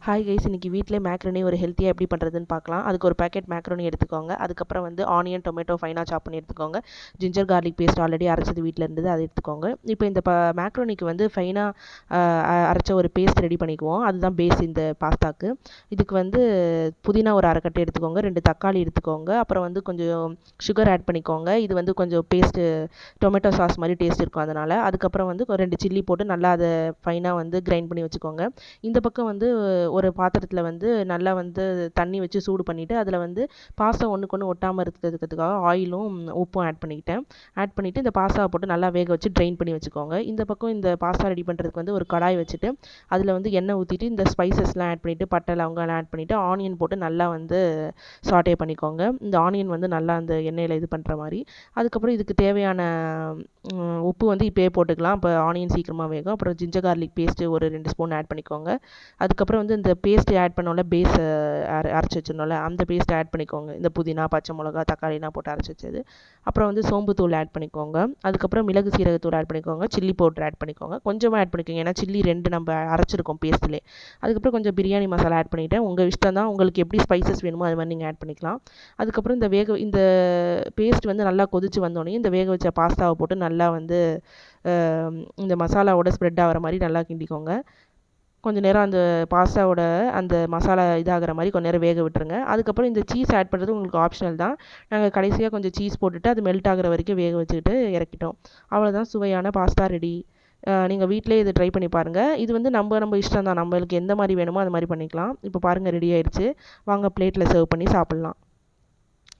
Hi guys, இன்றைக்கி வீட்டிலே macaroni ஒரு ஹெல்த்தியாக எப்படி பண்ணுறதுன்னு பார்க்கலாம். அதுக்கு ஒரு பேக்கெட் மேக்ரோனி எடுத்துக்கோங்க. அதுக்கப்புறம் வந்து ஆனியன், டொமேட்டோ ஃபைனாக சாப் பண்ணி எடுத்துக்கோங்க. ஜிஞ்சர் கார்லிக் பேஸ்ட் ஆல்ரெடி அரைச்சது வீட்டில் இருந்தது, அதை எடுத்துக்கோங்க. இப்போ இந்த மேக்ரோனிக்கு வந்து ஃபைனாக அரைச்ச ஒரு பேஸ்ட் ரெடி பண்ணிக்குவோம். அதுதான் பேஸ் இந்த பாஸ்தாக்கு. இதுக்கு வந்து புதினா ஒரு அரைக்கட்டை எடுத்துக்கோங்க, 2 தக்காளி எடுத்துக்கோங்க, அப்புறம் வந்து கொஞ்சம் சுகர் ஆட் பண்ணிக்கோங்க. இது வந்து கொஞ்சம் பேஸ்ட்டு டொமேட்டோ சாஸ் மாதிரி டேஸ்ட் இருக்கும் அதனால். அதுக்கப்புறம் வந்து 2 சில்லி போட்டு நல்லா அதை ஃபைனாக வந்து கிரைண்ட் பண்ணி வச்சுக்கோங்க. இந்த பக்கம் வந்து ஒரு பாத்திரத்தில் வந்து நல்லா வந்து தண்ணி வச்சு சூடு பண்ணிவிட்டு அதில் வந்து பாஸ்தா ஒன்றுக்கு ஒன்று ஒட்டாமல் இருக்கிறதுக்காக ஆயிலும் உப்பும் ஆட் பண்ணிவிட்டு இந்த பாஸ்தாவை போட்டு நல்லா வேக வச்சு ட்ரைன் பண்ணி வச்சுக்கோங்க. இந்த பக்கம் இந்த பாஸ்தா ரெடி பண்ணுறதுக்கு வந்து ஒரு கடாய் வச்சுட்டு அதில் வந்து எண்ணெய் ஊற்றிட்டு இந்த ஸ்பைசஸ்லாம் ஆட் பண்ணிவிட்டு பட்டை லவங்கம்லாம் ஆட் பண்ணிவிட்டு ஆனியன் போட்டு நல்லா வந்து சாட்டே பண்ணிக்கோங்க. இந்த ஆனியன் வந்து நல்லா அந்த எண்ணெயில் இது பண்ணுற மாதிரி. அதுக்கப்புறம் இதுக்கு தேவையான உப்பு வந்து இப்போயே போட்டுக்கலாம், இப்போ ஆனியன் சீக்கிரமாக வேகும். அப்புறம் ஜிஞ்சர் கார்லிக் பேஸ்ட்டு ஒரு 2 ஸ்பூன் ஆட் பண்ணிக்கோங்க. அதுக்கப்புறம் வந்து இந்த பேஸ்ட்டு ஆட் பண்ணோம்ல, பேஸ் அரைச்சி வச்சிருந்தோம்ல, அந்த பேஸ்ட்டை ஆட் பண்ணிக்கோங்க. இந்த புதினா, பச்சை மிளகா, தக்காளிலாம் போட்டு அரைச்சி வச்சது. அப்புறம் வந்து சோம்புத்தூள் ஆட் பண்ணிக்கோங்க. அதுக்கப்புறம் மிளகு சீரகத்தூள் ஆட் பண்ணிக்கோங்க. சில்லி பவுடர் ஆட் பண்ணிக்கோங்க. கொஞ்சமாக ஆட் பண்ணிக்கோங்க, ஏன்னா சில்லி 2 நம்ம அரைச்சிருக்கோம் பேஸ்ட்லேயே. அதுக்கப்புறம் கொஞ்சம் பிரியாணி மசாலா ஆட் பண்ணிவிட்டேன். உங்கள் இஷ்டம் தான், உங்களுக்கு எப்படி ஸ்பைசஸ் வேணுமோ அது மாதிரி நீங்கள் ஆட் பண்ணிக்கலாம். அதுக்கப்புறம் இந்த பேஸ்ட் வந்து நல்லா கொதிச்சு வந்தோடனே இந்த வேக வச்ச பாஸ்தாவை போட்டு நல்லா வந்து இந்த மசாலாவோட ஸ்ப்ரெட் ஆகிற மாதிரி நல்லா கிண்டிக்கோங்க. கொஞ்சம் நேரம் அந்த பாஸ்தாவோட அந்த மசாலா இதாகிற மாதிரி கொஞ்சம் நேரம் வேக விட்டுருங்க. அதுக்கப்புறம் இந்த சீஸ் ஆட் பண்ணுறது உங்களுக்கு ஆப்ஷனல் தான். நாங்கள் கடைசியாக கொஞ்சம் சீஸ் போட்டுட்டு அது மெல்ட் ஆகிற வரைக்கும் வேக வச்சுக்கிட்டு இறக்கிட்டோம். அவ்வளோதான், சுவையான பாஸ்தா ரெடி. நீங்கள் வீட்டிலே இது ட்ரை பண்ணி பாருங்கள். இது வந்து நம்ம இஷ்டம் தான், நம்மளுக்கு எந்த மாதிரி வேணுமோ அது மாதிரி பண்ணிக்கலாம். இப்போ பாருங்கள், ரெடி ஆயிடுச்சு. வாங்க பிளேட்டில் சர்வ் பண்ணி சாப்பிட்லாம்.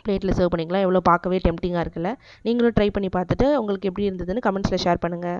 பிளேட்டில் சர்வ் பண்ணிக்கலாம். எவ்வளோ பார்க்கவே டெம்ப்டிங்காக இருக்குல்ல. நீங்களும் ட்ரை பண்ணி பார்த்துட்டு உங்களுக்கு எப்படி இருந்ததுன்னு கமெண்ட்ஸில் ஷேர் பண்ணுங்கள்.